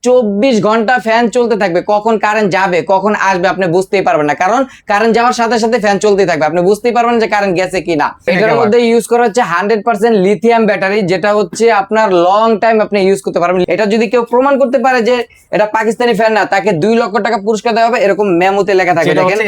24 ঘন্টা ফ্যান চলতে থাকবে। কখন কারেন্ট যাবে কখন আসবে আপনি বুঝতেই পারবেন না, কারণ কারেন্ট যাওয়ার সাথে সাথে ফ্যান চলতেই থাকবে, আপনি বুঝতেই পারবেন যে কারেন্ট গেছে কিনা। এটার মধ্যে ইউজ করা হচ্ছে 100% লিথিয়াম ব্যাটারি, যেটা হচ্ছে আপনার লং টাইম আপনি ইউজ করতে পারবেন। এটা যদি কেউ প্রমাণ করতে পারে যে এটা পাকিস্তানি ফ্যান না, তাকে 2 লক্ষ টাকা পুরস্কার দেওয়া হবে, এরকম মেমোতে লেখা থাকবে। দেখেন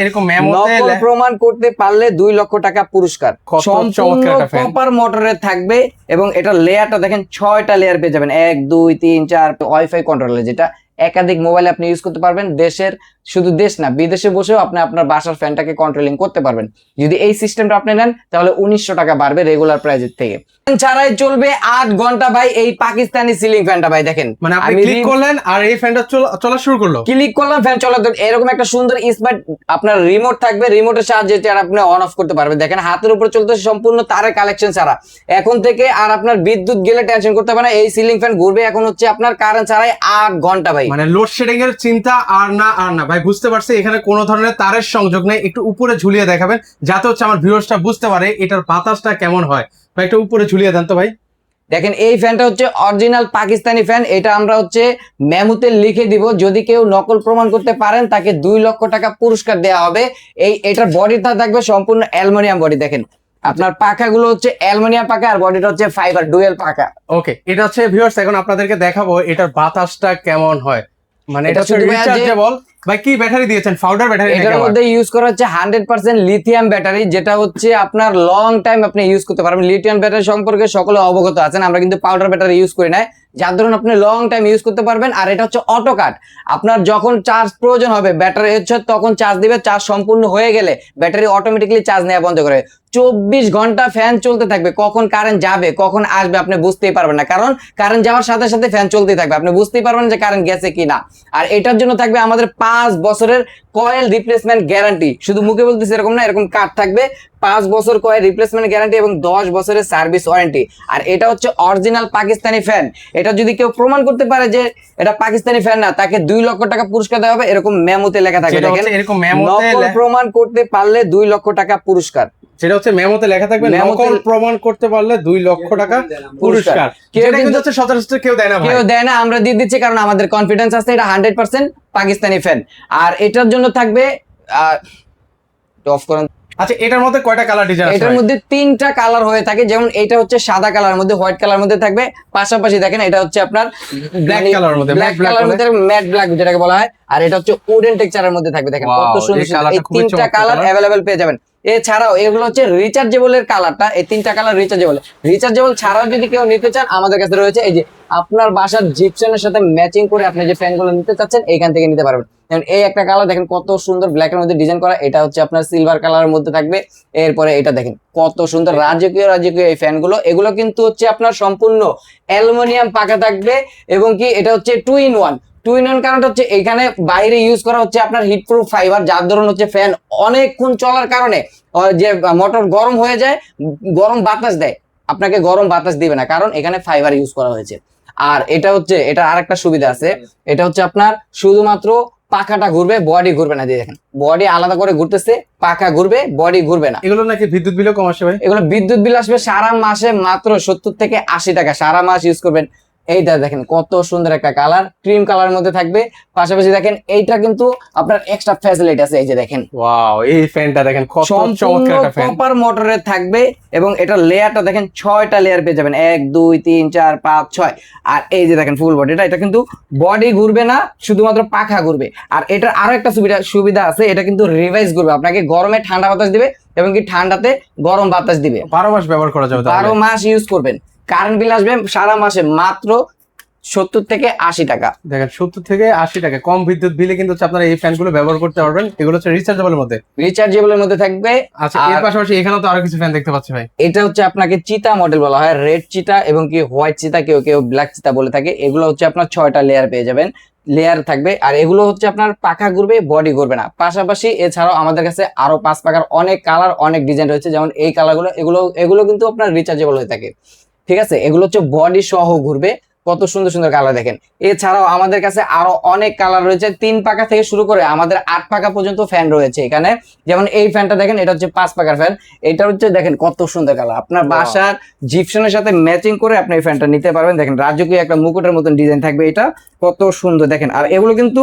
নকল প্রমাণ করতে পারলে 2 লক্ষ টাকা পুরস্কার। সম্পূর্ণ কপার মোটরে থাকবে এবং এটা লেয়ারটা দেখেন 6টা লেয়ার পেয়ে যাবেন, 1 2 3 4। ওয়াইফাই কন্ট্রোলার, যেটা একাধিক মোবাইলে আপনি ইউজ করতে পারবেন। দেশের শুধু দেশ না, বিদেশে বসেও আপনি আপনার বাসার ফ্যানটাকে কন্ট্রোলিং করতে পারবেন। যদি এই সিস্টেমটা আপনি নেন তাহলে 1900 টাকা বাড়বে রেগুলার প্রাইসের থেকে। ছাড়াই চলবে 8 ঘন্টা ভাই এই পাকিস্তানি সিলিং ফ্যানটা। ভাই দেখেন, মানে আপনি ক্লিক করলেন আর এই ফ্যানটা চলা শুরু করলো, ক্লিক করলাম ফ্যান চলা। এরকম একটা সুন্দর স্মার্ট আপনার রিমোট থাকবে, রিমোটের সাহায্যে এটা আপনি অন অফ করতে পারবেন। দেখেন হাতের উপরে চলতেছে, সম্পূর্ণ তারের কালেকশন ছাড়া। এখন থেকে আর আপনার বিদ্যুৎ গেলে টেনশন করতে হবে না, এই সিলিং ফ্যান ঘুরবে এখন হচ্ছে আপনার কারেন্ট ছাড়াই 8 ঘন্টা ভাই। মানে লোডশেডিং এর চিন্তা আর না ভাই, বুঝতে পারছি এখানে কোনো ধরনের তারের সংযোগ নেই। একটু উপরে ঝুলিয়ে দেখাবেন যাতে হচ্ছে আমার ভিউয়ার্সটা বুঝতে পারে এটার বাতাসটা কেমন হয়। ভাই একটু উপরে ঝুলিয়ে দেন তো ভাই। দেখেন এই ফ্যানটা হচ্ছে অরিজিনাল পাকিস্তানি ফ্যান, এটা আমরা হচ্ছে মেমোতে লিখে দিব। যদি কেউ নকল প্রমাণ করতে পারেন তাকে 2 লক্ষ টাকা পুরস্কার দেওয়া হবে। এটার বডিটা থাকবে সম্পূর্ণ অ্যালুমিনিয়াম বডি। দেখেন আপনার পাখাগুলো হচ্ছে অ্যালুমিনিয়াম পাখা আর বডিটা হচ্ছে ফাইবার ডুয়েল পাখা। ওকে, এটা হচ্ছে ভিউয়ার্স, এখন আপনাদেরকে দেখাবো এটার বাতাসটা কেমন হয়। মানে এটা হচ্ছে রিচার্জেবল। ভাই কি ব্যাটারি দিয়েছেন? Powder battery? এটার মধ্যে ইউজ করা হচ্ছে 100% লিথিয়াম ব্যাটারি, যেটা হচ্ছে আপনার লং টাইম আপনি ইউজ করতে পারবেন। লিথিয়াম ব্যাটারি সম্পর্কে সকলে অবগত আছেন, আমরা কিন্তু পাউডার ব্যাটারি ইউজ করি না, যার ধরুন আপনি লং টাইম ইউজ করতে পারবেন। আর এটা হচ্ছে অটো কাট, আপনার যখন চার্জ প্রয়োজন হবে ব্যাটারি হচ্ছে তখন চার্জ দিবে, চার্জ সম্পূর্ণ হয়ে গেলে ব্যাটারি অটোমেটিক্যালি চার্জ নেওয়া বন্ধ করে। 24 ঘন্টা ফ্যান চলতে থাকবে, কখন কারেন্ট যাবে কখন আসবে আপনি বুঝতেই পারবেন না, কারণ কারেন্ট যাওয়ার সাথে সাথে ফ্যান চলতেই থাকবে, আপনি বুঝতেই পারবেন যে কারেন্ট গেছে কিনা। আর এটার জন্য থাকবে আমাদের 5 বছরের কয়েল রিপ্লেসমেন্ট গ্যারান্টি। শুধু মুখে বলতেছি এরকম না, এরকম কার্ড থাকবে, 5 বছর কয়েল রিপ্লেসমেন্ট গ্যারান্টি এবং 10 বছরের সার্ভিস ওয়ারেন্টি। আর এটা হচ্ছে অরিজিনাল পাকিস্তানি ফ্যান। এটা যদি কেউ প্রমাণ করতে পারে যে এটা পাকিস্তানি ফ্যান না, তাকে 2 লক্ষ টাকা পুরস্কার দেওয়া হবে, এরকম মেমোতে লেখা থাকবে। দেখেন নকল প্রমাণ করতে পারলে 2 লক্ষ টাকা পুরস্কার, সেটা হচ্ছে মেমোতে লেখা থাকবে। নকল প্রমাণ করতে পারলে 2 লক্ষ টাকা পুরস্কার। যেটা কিন্তু হচ্ছে সচরাচর কেউ দেয় না, কেউ দেয় না, আমরা দিয়ে দিচ্ছি কারণ আমাদের কনফিডেন্স আছে এটা 100% পাকিস্তানি ফ্যান। আর এটার জন্য থাকবে অফ করেন। আচ্ছা, এটার মধ্যে কয়টা কালার ডিজাইন আছে? এটার মধ্যে 3টা কালার হয়ে থাকে, যেমন এটা হচ্ছে সাদা কালারের মধ্যে হোয়াইট কালার মধ্যে থাকবে, পাশাপাশি দেখেন এটা হচ্ছে আপনার ব্ল্যাক কালারের মধ্যে, ব্ল্যাক কালারের মধ্যে ম্যাট ব্ল্যাক যেটাকে বলা হয়। আর এটা হচ্ছে উডেন টেক্সচারের মধ্যে থাকবে। দেখেন কত সুন্দর, এই 3টা কালার अवेलेबल পেয়ে যাবেন। এছাড়াও এগুলো হচ্ছে রিচার্জেবলের কালারটা, এই 3টা কালার রিচার্জেবল ছাড়াও যদি কেউ নিতে চান আমাদের কাছে রয়েছে এই যে আপনার বাসার জিপসনের সাথে ম্যাচিং করে আপনি যে ফ্যানগুলো নিতে চাচ্ছেন এইখান থেকে নিতে পারবেন। এই একটা কালার দেখেন কত সুন্দর ব্ল্যাকের মধ্যে ডিজাইন করা, এটা হচ্ছে আপনার সিলভার কালারের মধ্যে থাকবে। এরপরে এটা দেখেন কত সুন্দর রাজকীয় এই ফ্যানগুলো, এগুলো কিন্তু হচ্ছে আপনার সম্পূর্ণ অ্যালুমিনিয়াম পাকা থাকবে এবং কি এটা হচ্ছে 2 in 1 কারণটা হচ্ছে এখানে বাইরে ইউজ করা হচ্ছে আপনার হিট প্রুফ ফাইবার, যার ধরুন হচ্ছে ফ্যান অনেকক্ষণ চলার কারণে যে মোটর গরম হয়ে যায়, গরম বাতাস দেয়, আপনাকে গরম বাতাস দিবে না, কারণ এখানে ফাইবার ইউজ করা হয়েছে। আর এটা হচ্ছে এটা আরেকটা সুবিধা আছে, এটা হচ্ছে আপনার শুধুমাত্র পাখাটা ঘুরবে, বডি ঘুরবে না। দেখেন বডি আলাদা করে ঘুরতেছে, পাখা ঘুরবে, বডি ঘুরবে না। এগুলো নাকি বিদ্যুৎ বিলও কম আসে ভাই? এগুলো বিদ্যুৎ বিল আসবে সারা মাসে মাত্র 70 থেকে 80 টাকা, সারা মাস ইউজ করবেন। এইটা দেখেন কত সুন্দর একটা কালার, ক্রিম কালারের মধ্যে থাকবে। পাশাপাশি দেখেন এইটা কিন্তু আপনার এক্সট্রা ফ্যাসিলিটি আছে, এই যে দেখেন ওয়াও, এই ফ্যানটা দেখেন কত চমৎকার একটা ফ্যান, কপার মোটরে থাকবে এবং এটা লেয়ারটা দেখেন 6টা লেয়ার পেয়ে যাবেন, 1 2 3 4 5 6। আর এই যে দেখেন ফুল বডিটা, এটা কিন্তু বডি ঘুরবে না, শুধুমাত্র পাখা ঘুরবে। আর এটার আরো একটা সুবিধা আছে, এটা কিন্তু রিভাইজ করবে, আপনাকে গরমে ঠান্ডা বাতাস দিবে এবং কি ঠান্ডাতে গরম বাতাস দিবে। 12 মাস ব্যবহার করা যাবে, 12 মাস ইউজ করবেন। কারেন্ট বিল আসবে সারা মাসে মাত্র 70 থেকে 80 টাকা। দেখেন 70 থেকে 80 টাকা কম বিদ্যুৎ বিলে কিন্তু আপনারা এই ফ্যানগুলো ব্যবহার করতে পারবেন। এগুলো হচ্ছে রিচার্জেবলের মধ্যে থাকবে। আচ্ছা, এর পাশাপাশি এখানেও তো আরো কিছু ফ্যান দেখতে পাচ্ছি ভাই। এটা হচ্ছে আপনাকে চিতা মডেল বলা হয়, রেড চিতা এবং কি হোয়াইট চিতা, কেউ ব্ল্যাক চিতা বলে থাকে। এগুলো হচ্ছে আপনার 6টা লেয়ার পেয়ে যাবেন, লেয়ার থাকবে। আর এগুলো হচ্ছে আপনার পাখা ঘুরবে, বডি ঘুরবে না। পাশাপাশি এছাড়াও আমাদের কাছে আরো 5 পাখার অনেক কালার, অনেক ডিজাইন রয়েছে, যেমন এই কালারগুলো, এগুলো কিন্তু আপনার রিচার্জেবল হয়ে থাকে। ঠিক আছে, এগুলো হচ্ছে বডি সহ ঘুরবে, কত সুন্দর সুন্দর কালার দেখেন। এছাড়াও আমাদের কাছে আরো অনেক কালার রয়েছে, 3 পাকা থেকে শুরু করে আমাদের 8 পাকা পর্যন্ত ফ্যান রয়েছে এখানে। যেমন এই ফ্যানটা দেখেন, এটা হচ্ছে 5 পাকার ফ্যান। এটা হচ্ছে দেখেন কত সুন্দর কালার, আপনার বাসার জিপসনের সাথে ম্যাচিং করে আপনি এই ফ্যানটা নিতে পারবেন। দেখেন রাজকীয় একটা মুকুটের মতন ডিজাইন থাকবে, এটা কত সুন্দর দেখেন। আর এগুলো কিন্তু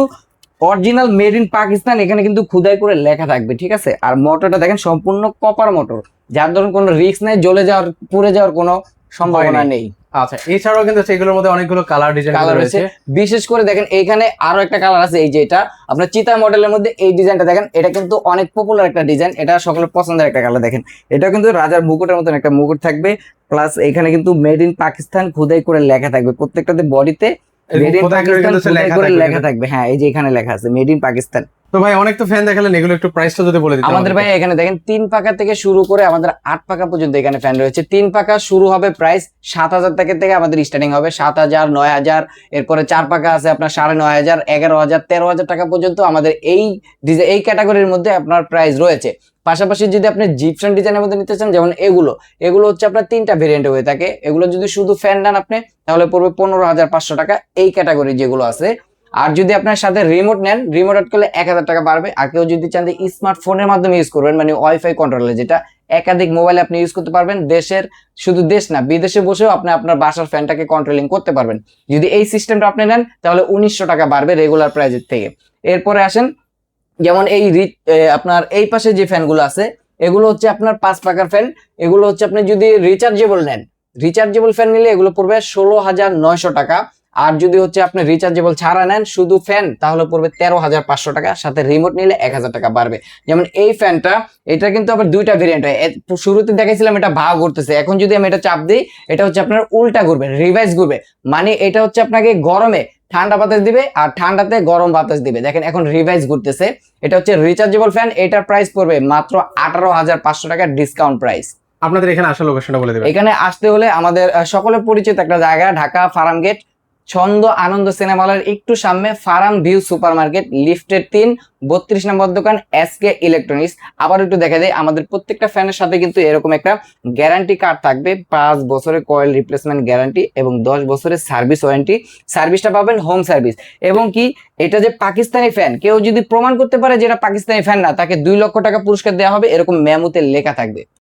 অরিজিনাল মেড ইন পাকিস্তান, এখানে কিন্তু খোদাই করে লেখা থাকবে, ঠিক আছে। আর মোটরটা দেখেন সম্পূর্ণ কপার মোটর, যার ধরুন কোনো রিস্ক নেই, জ্বলে যাওয়ার পুড়ে যাওয়ার কোনো সম্ভাবনা নেই। আচ্ছা, এছাড়াও কিন্তু সেগুলোর মধ্যে অনেকগুলো কালার ডিজাইন কালার রয়েছে, বিশেষ করে দেখেন এইখানে আরো একটা কালার আছে, এই যে এটা আপনার চিতা মডেলের মধ্যে এই ডিজাইনটা দেখেন, এটা কিন্তু অনেক পপুলার একটা ডিজাইন, এটা সকলের পছন্দের একটা কালার। দেখেন এটা কিন্তু রাজার মুকুটের মতন একটা মুকুট থাকবে, প্লাস এখানে কিন্তু মেড ইন পাকিস্তান খোদাই করে লেখা থাকবে প্রত্যেকটাতে বডিতে, মেড ইন পাকিস্তান খোদাই করে লেখা থাকবে। হ্যাঁ, এই যে এখানে লেখা আছে মেড ইন পাকিস্তান। তো ভাই অনেক তো ফ্যান দেখালেন, এগুলো একটু প্রাইসটা যদি বলে দিতেন আমাদের ভাই এখানে দেখেন 3 পাকা থেকে শুরু করে আমাদের 8 পাকা পর্যন্ত এখানে ফ্যান রয়েছে। 3 পাকা শুরু হবে প্রাইস 7,000 টাকা থেকে আমাদের স্টার্টিং হবে, 7,000, 9,000, এরপরে 4 পাকা আছে আপনার 9,500, 11,000, 13,000 টাকা পর্যন্ত আমাদের এই ক্যাটাগরির মধ্যে আপনার প্রাইস রয়েছে। পাশাপাশি যদি আপনি জিপসন ডিজাইনের মধ্যে নিতে চান, যেমন এগুলো হচ্ছে আপনার 3টা ভেরিয়েন্ট হয়ে থাকে। এগুলো যদি শুধু ফ্যান নেন আপনি, তাহলে পড়বে 15,500 টাকা এই ক্যাটাগরি যেগুলো আছে। আর যদি আপনার সাথে রিমোট নেন, রিমোট অ্যাড করলে 1,000 টাকা বাড়বে। আর কেউ যদি চান যে স্মার্টফোনের মাধ্যমে ইউজ করবেন, মানে ওয়াইফাই কন্ট্রোলার, যেটা একাধিক মোবাইলে আপনি ইউজ করতে পারবেন, শুধু দেশ না বিদেশে বসেও আপনি আপনার বাসার ফ্যানটাকে কন্ট্রোলিং করতে পারবেন। যদি এই সিস্টেমটা আপনি নেন, তাহলে 1,900 টাকা বাড়বে রেগুলার প্রাইসের থেকে। এরপরে আসেন, যেমন আপনার এই পাশে যে ফ্যানগুলো আছে, এগুলো হচ্ছে আপনার 5 পাকার ফ্যান। এগুলো হচ্ছে আপনি যদি রিচার্জেবল নেন, রিচার্জেবল ফ্যান নিলে এগুলো পড়বে 16,900 টাকা। আর যদি হচ্ছে আপনি রিচার্জেবল ছাড়া নেন শুধু ফ্যান, তাহলে পড়বে 13,500 টাকা, সাথে রিমোট নিলে 1,000 টাকা বাড়বে। যেমন এই ফ্যানটা, এটা কিন্তু আবার 2টা ভেরিয়েন্ট হয়। শুরুতে দেখাইছিলাম এটা ভাগ করতেছে, এখন যদি আমি এটা চাপ দিই, এটা হচ্ছে আপনার উল্টা ঘুরবে, রিভাইস ঘুরবে। মানে এটা হচ্ছে আপনাকে গরমে ঠান্ডা বাতাস দিবে আর ঠান্ডাতে গরম বাতাস দিবে। দেখেন এখন রিভাইস ঘুরতেছে। এটা হচ্ছে রিচার্জেবল ফ্যান, এটার প্রাইস পড়বে মাত্র 18,500 টাকা ডিসকাউন্ট প্রাইস। আপনাদের এখানে আসল লোকেশনটা বলে দিবেন। এখানে আসতে হলে আমাদের সকলের পরিচিত একটা জায়গা, ঢাকা ফার্ম গেট, ছন্দ আনন্দ সিনেমা হলের একটু সামনে ফার্ম ভিউ সুপার মার্কেট, লিফটের 3, 32 নম্বর দোকান, এসকে ইলেকট্রনিক্স। আবার একটু দেখা যায় আমাদের প্রত্যেকটা ফ্যানের সাথে কিন্তু এরকম একটা গ্যারান্টি কার্ড থাকবে, 5 বছরের কয়েল রিপ্লেসমেন্ট গ্যারান্টি এবং 10 বছরের সার্ভিস ওয়ারেন্টি। সার্ভিসটা পাবেন হোম সার্ভিস। এবং কি এটা যে পাকিস্তানি ফ্যান, কেউ যদি প্রমাণ করতে পারে যে এটা পাকিস্তানি ফ্যান না, তাকে 2 লক্ষ টাকা পুরস্কার দেওয়া হবে, এরকম মেমোতে লেখা থাকবে।